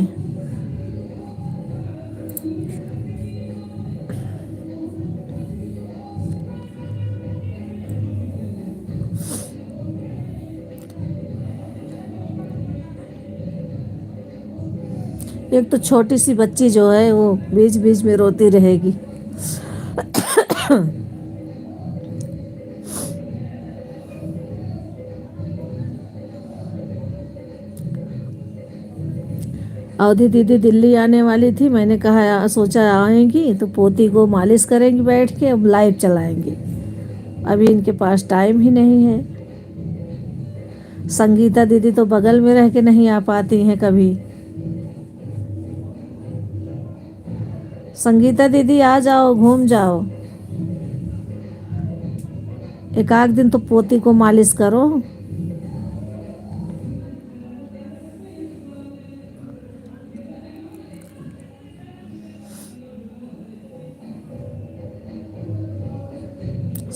एक तो छोटी सी बच्ची जो है वो बीच बीच में रोती रहेगी। अवधि दीदी दिल्ली आने वाली थी, मैंने कहा सोचा आएंगी तो पोती को मालिश करेंगी बैठ के, अब लाइव चलाएंगे। अभी इनके पास टाइम ही नहीं है। संगीता दीदी तो बगल में रह के नहीं आ पाती हैं कभी। संगीता दीदी आ जाओ, घूम जाओ, एक आध दिन तो पोती को मालिश करो।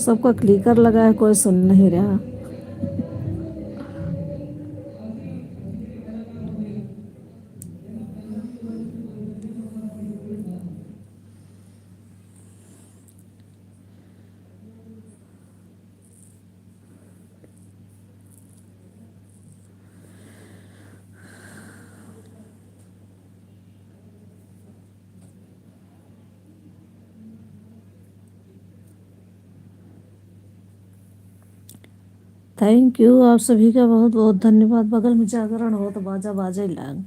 सबका क्लिकर लगा है, कोई सुन नहीं रहा। थैंक यू, आप सभी का बहुत बहुत धन्यवाद। बगल में जागरण हो तो बाजा बाजे लाग।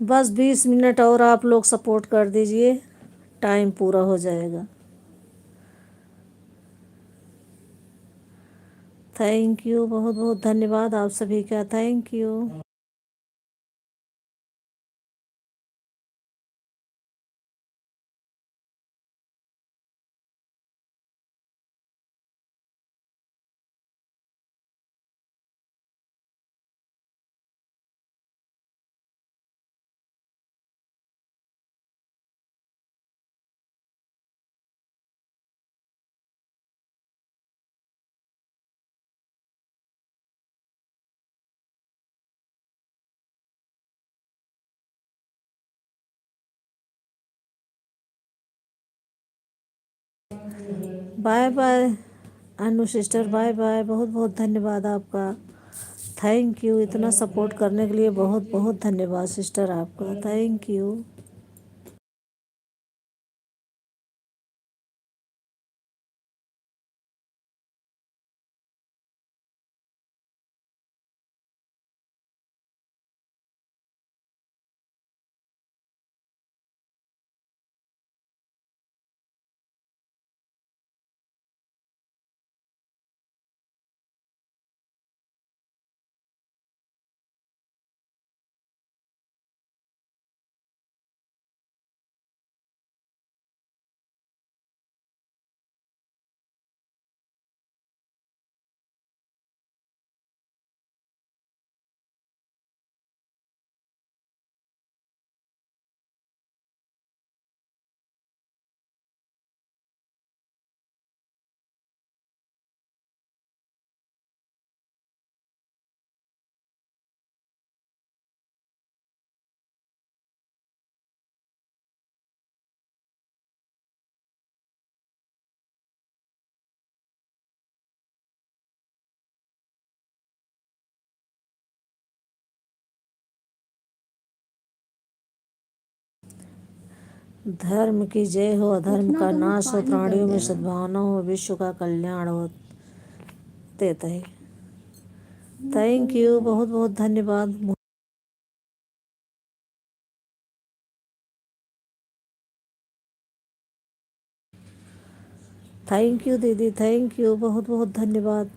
बस 20 मिनट और आप लोग सपोर्ट कर दीजिए, टाइम पूरा हो जाएगा। थैंक यू, बहुत बहुत धन्यवाद आप सभी का। Thank you. Bye bye Anu sister, bye bye. बहुत बहुत धन्यवाद आपका। थैंक यू, इतना सपोर्ट करने के लिए बहुत बहुत धन्यवाद सिस्टर आपका। Thank you. धर्म की जय हो, अधर्म का नाश हो, प्राणियों में सद्भावना हो, विश्व का कल्याण हो। देते ही थैंक यू, बहुत बहुत धन्यवाद। थैंक यू दीदी, थैंक यू, बहुत बहुत धन्यवाद।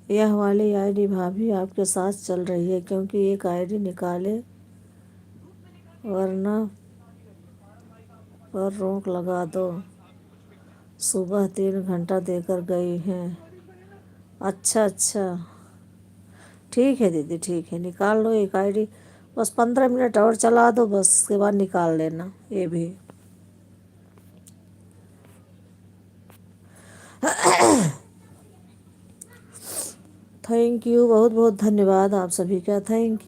यह वाली आईडी भाभी आपके साथ चल रही है, क्योंकि एक आईडी निकाले वरना पर रोक लगा दो। सुबह 3 घंटा देकर गई हैं। अच्छा अच्छा, ठीक है दीदी, ठीक है, निकाल लो एक आईडी। बस 15 मिनट और चला दो, बस इसके बाद निकाल लेना ये भी। थैंक यू, बहुत बहुत धन्यवाद आप सभी का, थैंक यू।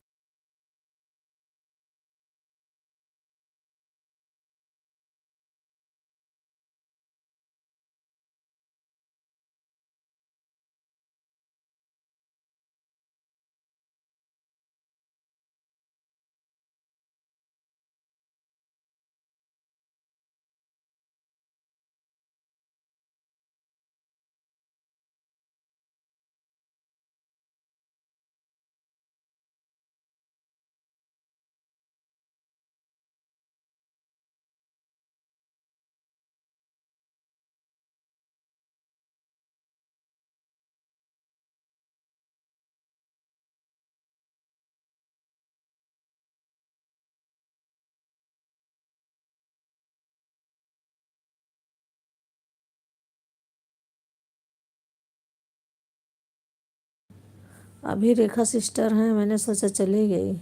अभी रेखा सिस्टर हैं, मैंने सोचा चली गई।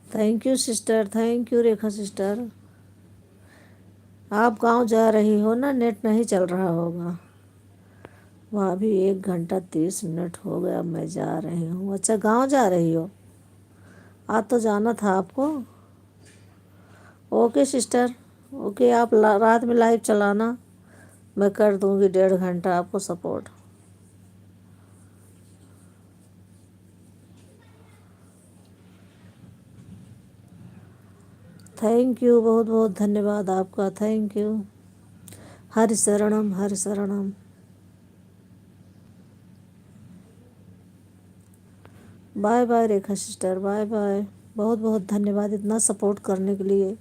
Thank you sister, thank you Rekha sister. आप गांव जा रही हो ना, नेट नहीं चल रहा होगा। वहाँ भी 1 घंटा 30 मिनट हो गया, मैं जा रही हूँ। अच्छा, गांव जा रही हो? आज तो जाना था आपको। ओके सिस्टर, ओके, आप रात में लाइव चलाना, मैं कर दूँगी 1.5 घंटा आपको सपोर्ट। थैंक यू, बहुत बहुत धन्यवाद आपका, थैंक यू। हरि शरणम, हरि शरणम। बाय बाय रेखा सिस्टर, बाय बाय। बहुत बहुत धन्यवाद इतना सपोर्ट करने के लिए,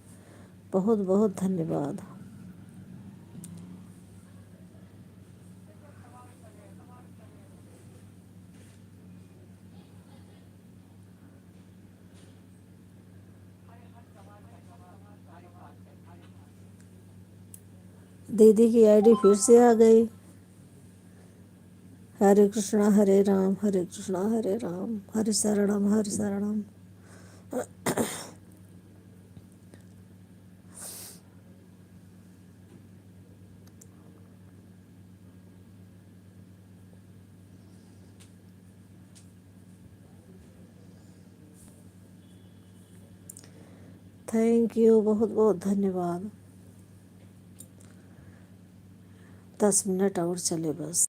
बहुत बहुत धन्यवाद। दीदी की आईडी फिर से आ गई। हरे कृष्णा हरे राम, हरे कृष्णा हरे राम, हरे शरणम, हरे शरणम। थैंक यू, बहुत बहुत धन्यवाद। 10 मिनट और चले बस।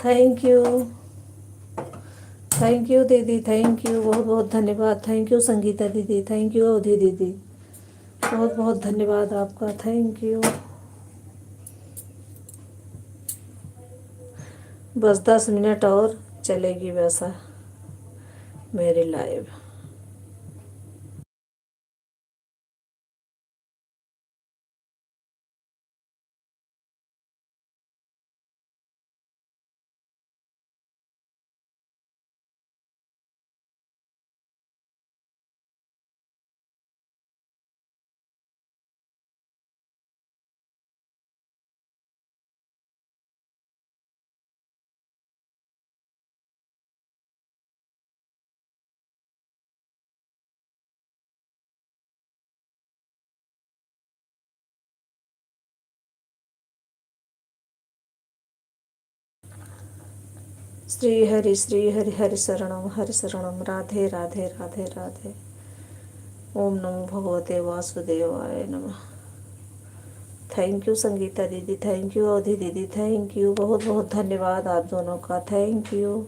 थैंक यू, थैंक यू दीदी, थैंक यू, बहुत बहुत धन्यवाद। थैंक यू संगीता दीदी, थैंक यू अवधि दीदी, बहुत बहुत धन्यवाद आपका, थैंक यू। बस 10 मिनट और चलेगी वैसा मेरी लाइव। श्री हरि हरि शरणम राधे राधे राधे राधे। ओम नमो भगवते वासुदेवाय नमः। थैंक यू संगीता दीदी, थैंक यू अवधि दीदी, थैंक यू, बहुत बहुत धन्यवाद आप दोनों का, thank you.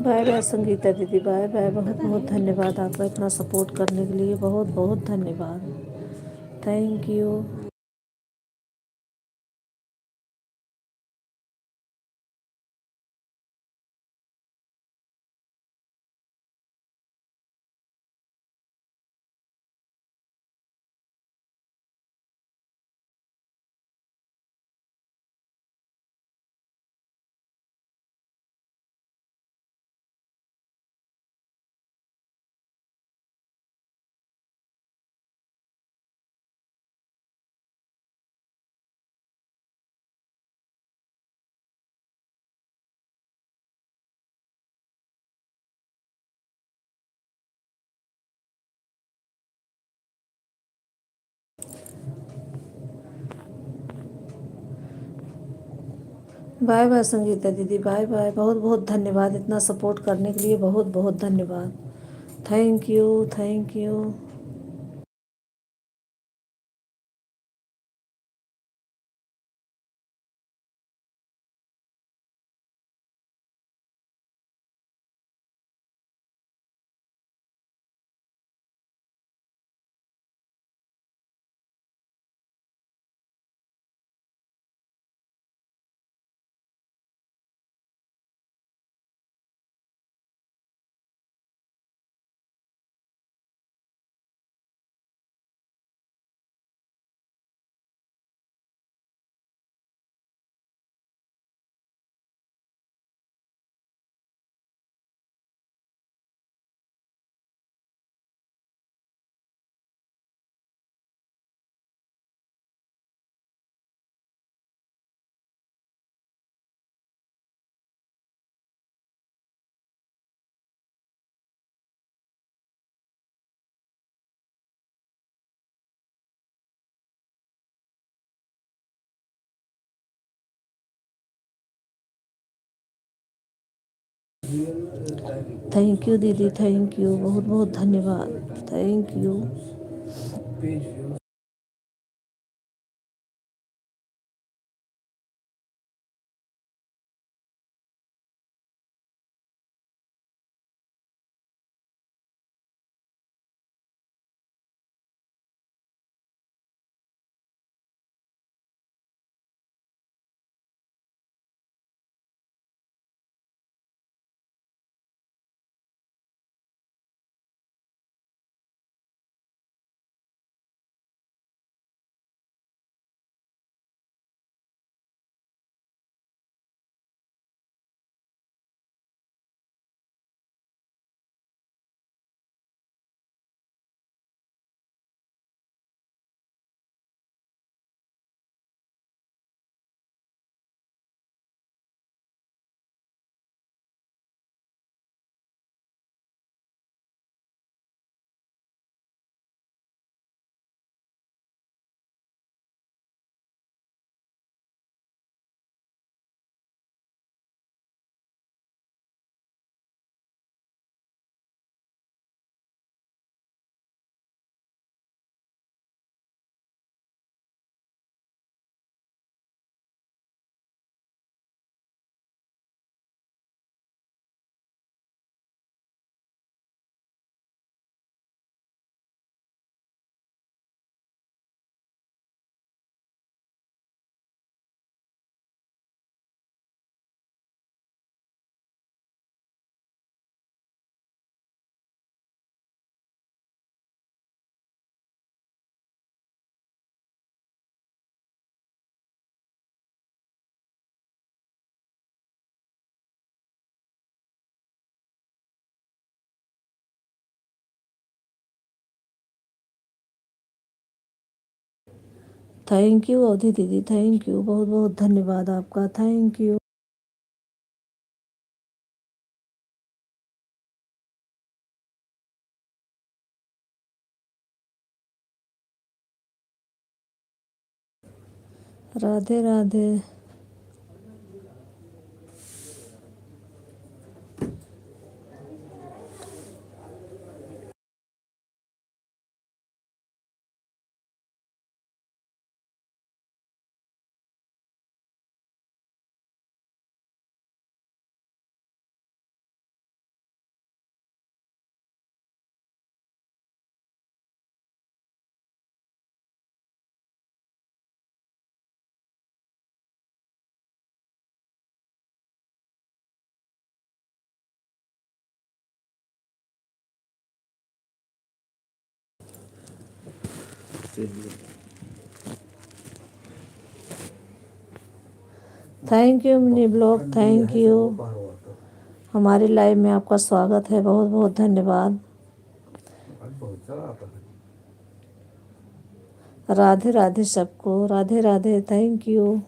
Bye bye Sangeeta दीदी, बाय बाय, बहुत बहुत धन्यवाद आपका इतना सपोर्ट करने के लिए, बहुत बहुत धन्यवाद, thank you. Bye bye Sangeeta दीदी, बाय बाय, बहुत बहुत धन्यवाद इतना सपोर्ट करने के लिए, बहुत बहुत धन्यवाद, thank you, thank you. Thank you दीदी, थैंक यू, बहुत बहुत धन्यवाद, thank you. Thank you Avadhi दीदी, थैंक यू, बहुत बहुत धन्यवाद आपका, thank you. Radhe Radhe. Thank you mini blog, thank you. हमारी लाइव में आपका स्वागत है, बहुत बहुत धन्यवाद। बहुत सारा आता है। राधे राधे सबको, Radhe Radhe, thank you.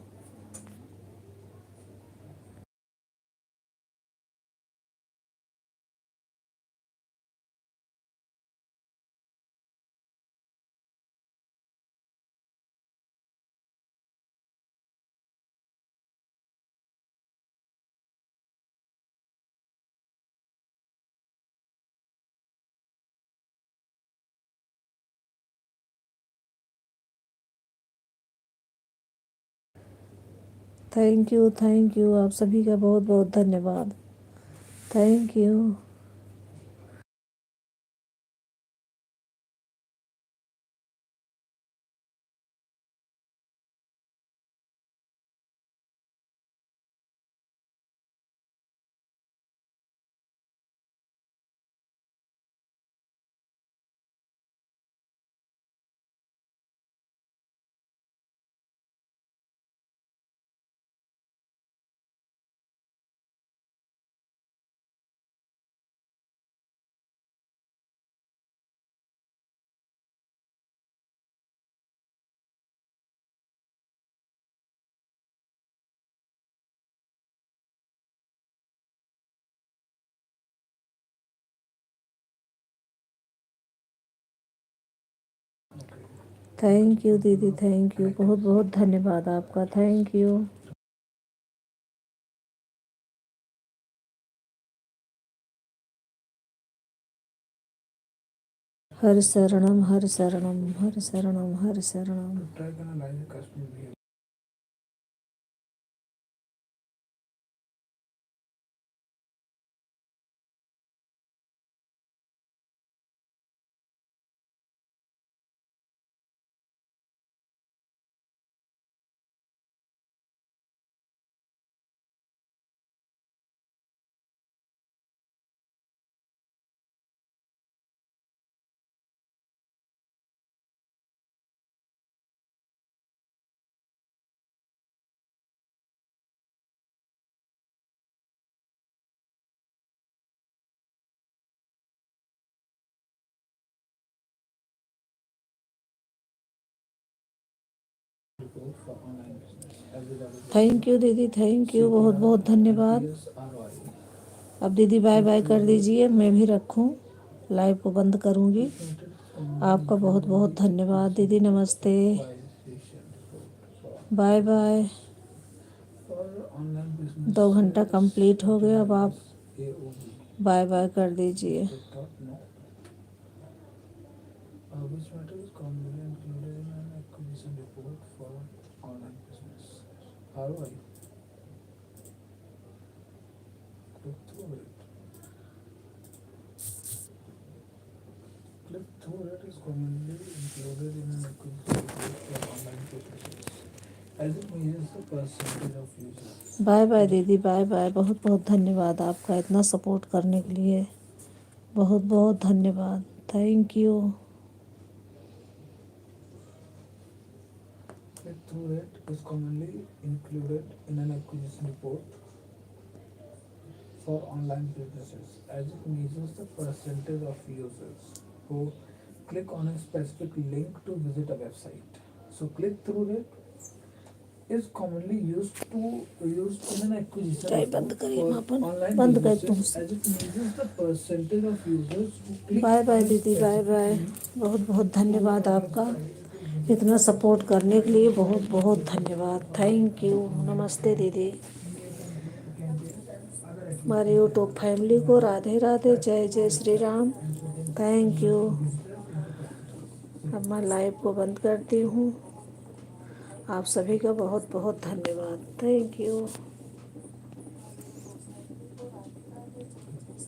Thank you आप सभी का बहुत बहुत धन्यवाद, थैंक यू। थैंक यू दीदी, थैंक यू, बहुत बहुत धन्यवाद आपका, थैंक यू। हर शरणम हर शरणम हर शरणम हर शरणम। ट्राई करना लाइव कस्टमर भी है। थैंक यू दीदी, थैंक यू, बहुत बहुत धन्यवाद। अब दीदी बाय बाय कर दीजिए, मैं भी रखूं, लाइव को बंद करूंगी। आपका बहुत बहुत धन्यवाद दीदी, नमस्ते, बाय बाय। 2 घंटा कंप्लीट हो गया, अब आप बाय बाय कर दीजिए। Which matter is commonly included in an acquisition report for online business. How do I click through it? Click through it is commonly included in an acquisition report for online businesses. As it measures the percentage of users. Bye bye दीदी, bye bye, बहुत बहुत धन्यवाद आपका इतना support करने के लिए, बहुत बहुत धन्यवाद, thank you. Click through it is commonly included in an acquisition report for online businesses as it measures the percentage of users who click on a specific link to visit a website. So click through rate is commonly used in an acquisition चाय report बंद करिए for मापन online बंद कर businesses दूँ। as it measures the percentage of users who click bye bye on a दीदी, bye bye. specific बहुत बहुत धन्यवाद आपका, इतना सपोर्ट करने के लिए बहुत बहुत धन्यवाद। Thank you. नमस्ते दीदी। हमारे यूट्यूब फैमिली को राधे राधे, जय जय श्री राम। Thank you. अब मैं लाइव को बंद करती हूँ। आप सभी का बहुत बहुत धन्यवाद। Thank you.